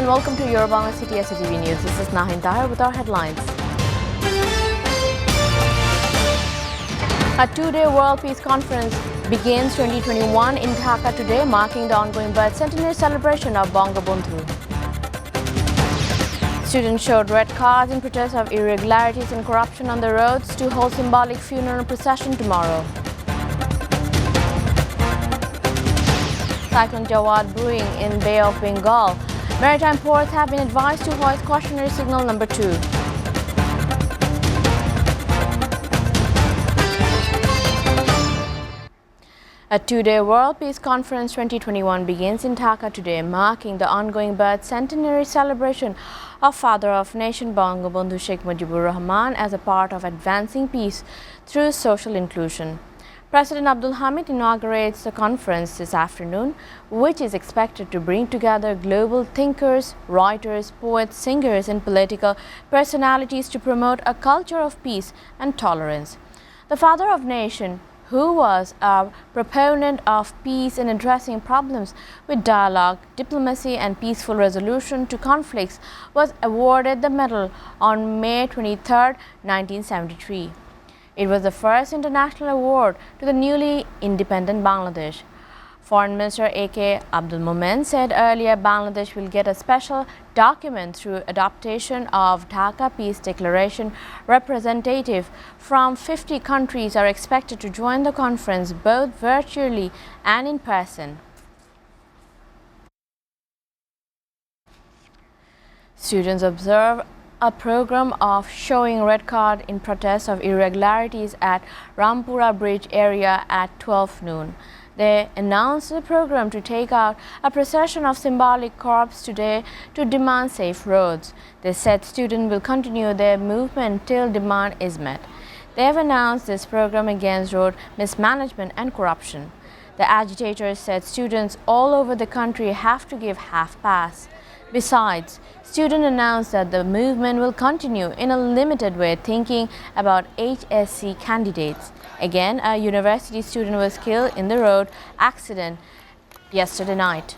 and welcome to your Bangla City SATV News. This is Nahin Tahir with our headlines. A two-day World Peace Conference begins 2021 in Dhaka today, marking the ongoing birth centenary celebration of Bangabandhu. Students showed red cards in protest of irregularities and corruption on the roads to hold symbolic funeral procession tomorrow. Cyclone Jawad brewing in Bay of Bengal. Maritime ports have been advised to hoist cautionary signal number 2. A two-day World Peace Conference 2021 begins in Dhaka today, marking the ongoing birth centenary celebration of Father of Nation Bangabandhu Sheikh Mujibur Rahman as a part of advancing peace through social inclusion. President Abdul Hamid inaugurates the conference this afternoon, which is expected to bring together global thinkers, writers, poets, singers, and political personalities to promote a culture of peace and tolerance. The Father of Nation, who was a proponent of peace in addressing problems with dialogue, diplomacy, and peaceful resolution to conflicts, was awarded the medal on May 23, 1973. It was the first international award to the newly independent Bangladesh. Foreign Minister A.K. Abdul Momen said earlier Bangladesh will get a special document through adoption of Dhaka Peace Declaration. Representatives from 50 countries are expected to join the conference both virtually and in person. Students observe a program of showing red card in protest of irregularities at Rampura Bridge area at 12 noon. They announced the program to take out a procession of symbolic corpse today to demand safe roads. They said students will continue their movement till demand is met. They have announced this program against road mismanagement and corruption. The agitators said students all over the country have to give half pass. Besides, students announced that the movement will continue in a limited way, thinking about HSC candidates. Again, a university student was killed in the road accident yesterday night.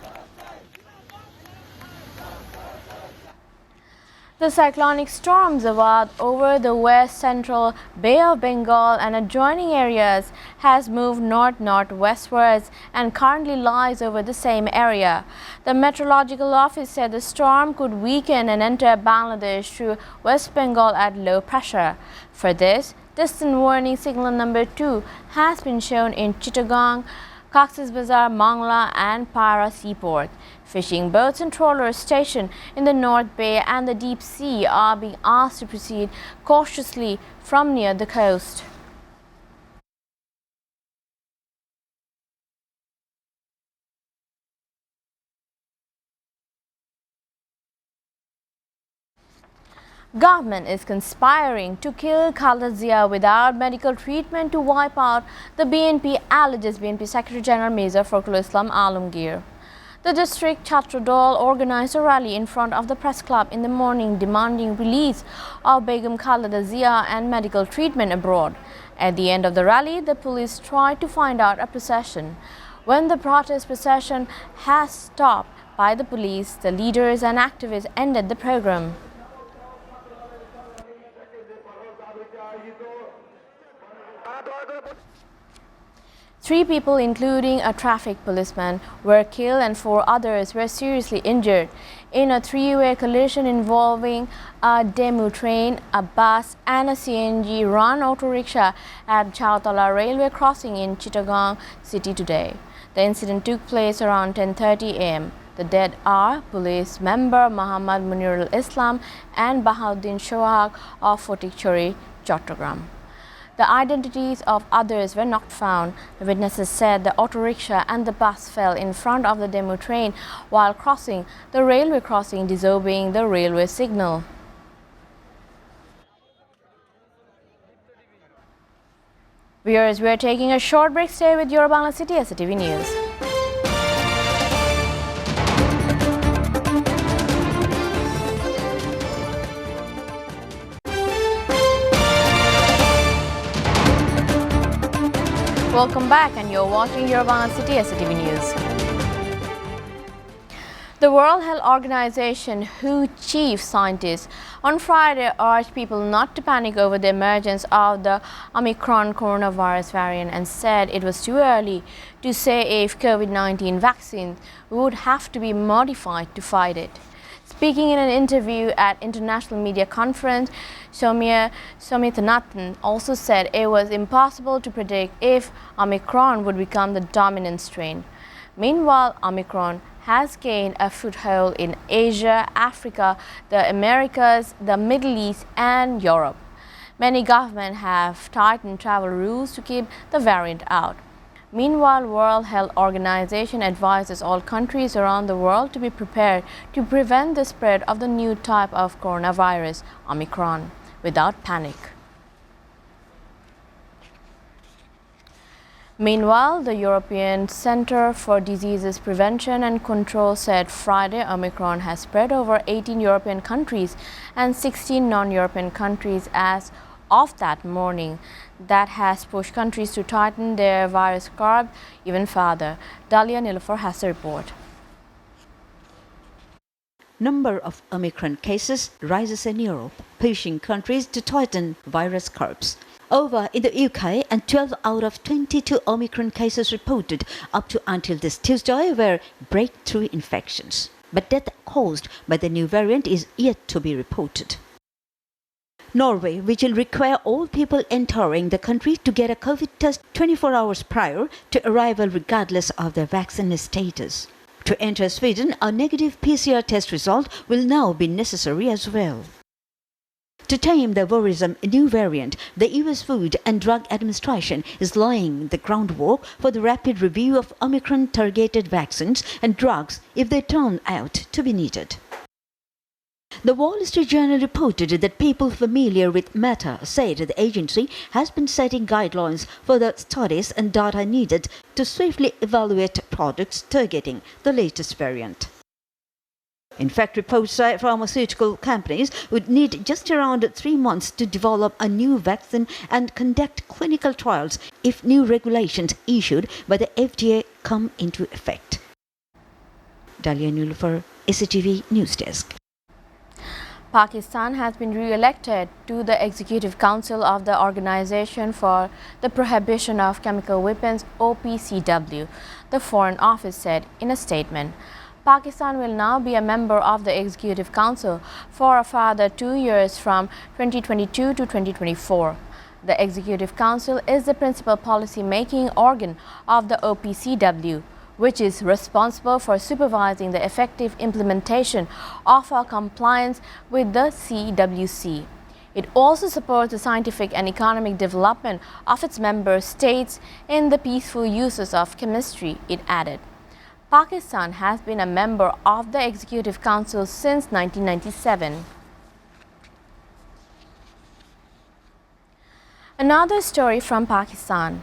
The cyclonic storm Jawad over the west central Bay of Bengal and adjoining areas has moved north-northwestwards and currently lies over the same area. The meteorological office said the storm could weaken and enter Bangladesh through West Bengal at low pressure. For this, distant warning signal number 2 has been shown in Chittagong, Cox's Bazar, Bangla and Para seaport. Fishing boats and trawlers stationed in the North Bay and the deep sea are being asked to proceed cautiously from near the coast. Government is conspiring to kill Khaledas without medical treatment to wipe out the BNP, alleges BNP Secretary General Mirza Fakhrul Islam Alamgir. The district Chhatra Dol organized a rally in front of the press club in the morning demanding release of Begum Khaleda Zia and medical treatment abroad. At the end of the rally, the police tried to find out a procession. When the protest procession has stopped by the police, the leaders and activists ended the program. 3 people, including a traffic policeman, were killed and 4 others were seriously injured in a 3-way collision involving a demo train, a bus and a CNG-run auto rickshaw at Chowtala railway crossing in Chittagong city today. The incident took place around 10:30 am. The dead are police member Muhammad Munirul Islam and Bahauddin Shohag of Fotikchori, Chattogram. The identities of others were not found. The witnesses said the auto rickshaw and the bus fell in front of the demo train while crossing the railway crossing, disobeying the railway signal. Viewers, we are taking a short break. Stay with your Bangla City SATV News. Welcome back, and you're watching your Bangla City SATV News. The World Health Organization, WHO chief scientist, on Friday urged people not to panic over the emergence of the Omicron coronavirus variant and said it was too early to say if COVID-19 vaccines would have to be modified to fight it. Speaking in an interview at international media conference, Swaminathan also said it was impossible to predict if Omicron would become the dominant strain. Meanwhile, Omicron has gained a foothold in Asia, Africa, the Americas, the Middle East and Europe. Many governments have tightened travel rules to keep the variant out. Meanwhile, World Health Organization advises all countries around the world to be prepared to prevent the spread of the new type of coronavirus, Omicron, without panic. Meanwhile, the European Centre for Diseases Prevention and Control said Friday Omicron has spread over 18 European countries and 16 non-European countries as of that morning. That has pushed countries to tighten their virus curb even further. Dalia Nilufar has the report. Number of Omicron cases rises in Europe, pushing countries to tighten virus curbs. Over in the UK, and 12 out of 22 Omicron cases reported up to until this Tuesday were breakthrough infections. But death caused by the new variant is yet to be reported. Norway, which will require all people entering the country to get a COVID test 24 hours prior to arrival regardless of their vaccine status. To enter Sweden, a negative PCR test result will now be necessary as well. To tame the worrisome new variant, the US Food and Drug Administration is laying the groundwork for the rapid review of Omicron-targeted vaccines and drugs if they turn out to be needed. The Wall Street Journal reported that people familiar with Meta said the agency has been setting guidelines for the studies and data needed to swiftly evaluate products targeting the latest variant. In fact, reports say pharmaceutical companies would need just around 3 months to develop a new vaccine and conduct clinical trials if new regulations issued by the FDA come into effect. Dalia Nilufar, SATV News Desk. Pakistan has been re-elected to the Executive Council of the Organization for the Prohibition of Chemical Weapons, OPCW, the Foreign Office said in a statement. Pakistan will now be a member of the Executive Council for a further 2 years from 2022 to 2024. The Executive Council is the principal policy-making organ of the OPCW, which is responsible for supervising the effective implementation of our compliance with the CWC. It also supports the scientific and economic development of its member states in the peaceful uses of chemistry, it added. Pakistan has been a member of the Executive Council since 1997. Another story from Pakistan.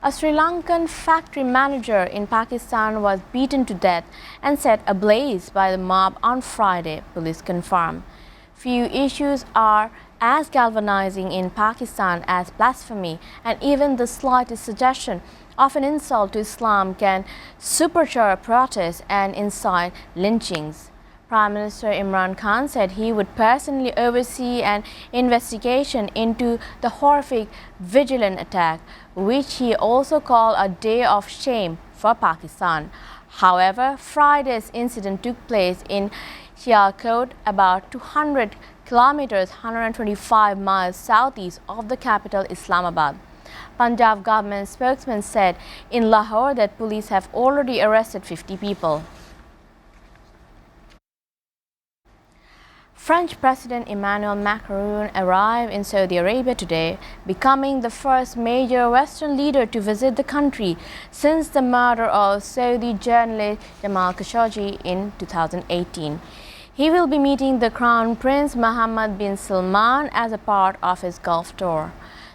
A Sri Lankan factory manager in Pakistan was beaten to death and set ablaze by the mob on Friday, police confirmed. Few issues are as galvanizing in Pakistan as blasphemy, and even the slightest suggestion of an insult to Islam can supercharge protests and incite lynchings. Prime Minister Imran Khan said he would personally oversee an investigation into the horrific vigilant attack, which he also called a day of shame for Pakistan. However, Friday's incident took place in Sialkot, about 200 kilometers, 125 miles southeast of the capital Islamabad. Punjab government spokesman said in Lahore that police have already arrested 50 people. French President Emmanuel Macron arrived in Saudi Arabia today, becoming the first major Western leader to visit the country since the murder of Saudi journalist Jamal Khashoggi in 2018. He will be meeting the Crown Prince Mohammed bin Salman as a part of his Gulf tour.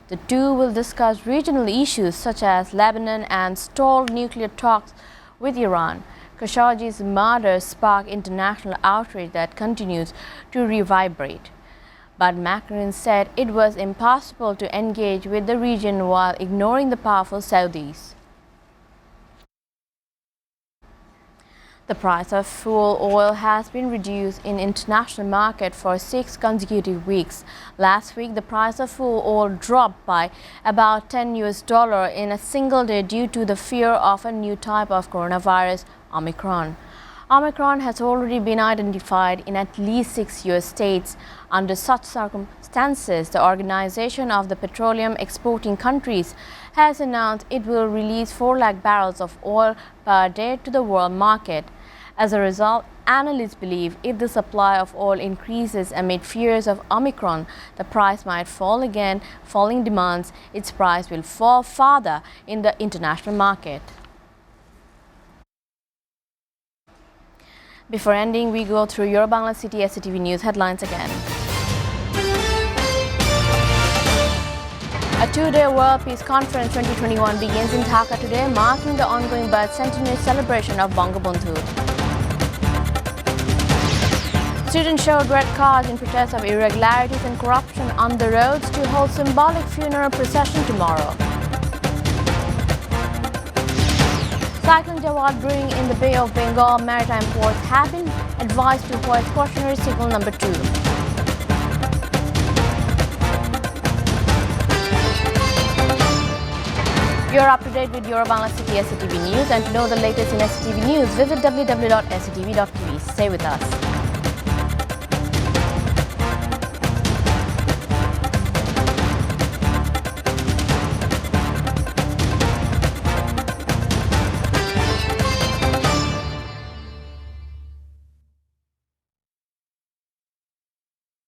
The two will discuss regional issues such as Lebanon and stalled nuclear talks with Iran. Khashoggi's murder sparked international outrage that continues to reverberate. But Macron said it was impossible to engage with the region while ignoring the powerful Saudis. The price of fuel oil has been reduced in international market for 6 consecutive weeks. Last week, the price of fuel oil dropped by about $10 in a single day due to the fear of a new type of coronavirus, Omicron. Omicron has already been identified in at least 6 US states. Under such circumstances, the Organization of the Petroleum Exporting Countries has announced it will release 4 lakh barrels of oil per day to the world market. As a result, analysts believe if the supply of oil increases amid fears of Omicron, the price might fall again. Falling demands, its price will fall further in the international market. Before ending, we go through your Bangla City SATV News headlines again. A 2-day World Peace Conference 2021 begins in Dhaka today, marking the ongoing birth centenary celebration of Bangabandhu. Students showed red cards in protest of irregularities and corruption on the roads to hold symbolic funeral procession tomorrow. Cyclone Jawad brewing in the Bay of Bengal maritime ports have been advised to hoist cautionary signal number 2. You're up to date with your Bangla City SATV News, and to know the latest in SATV News, visit www.satv.tv. Stay with us.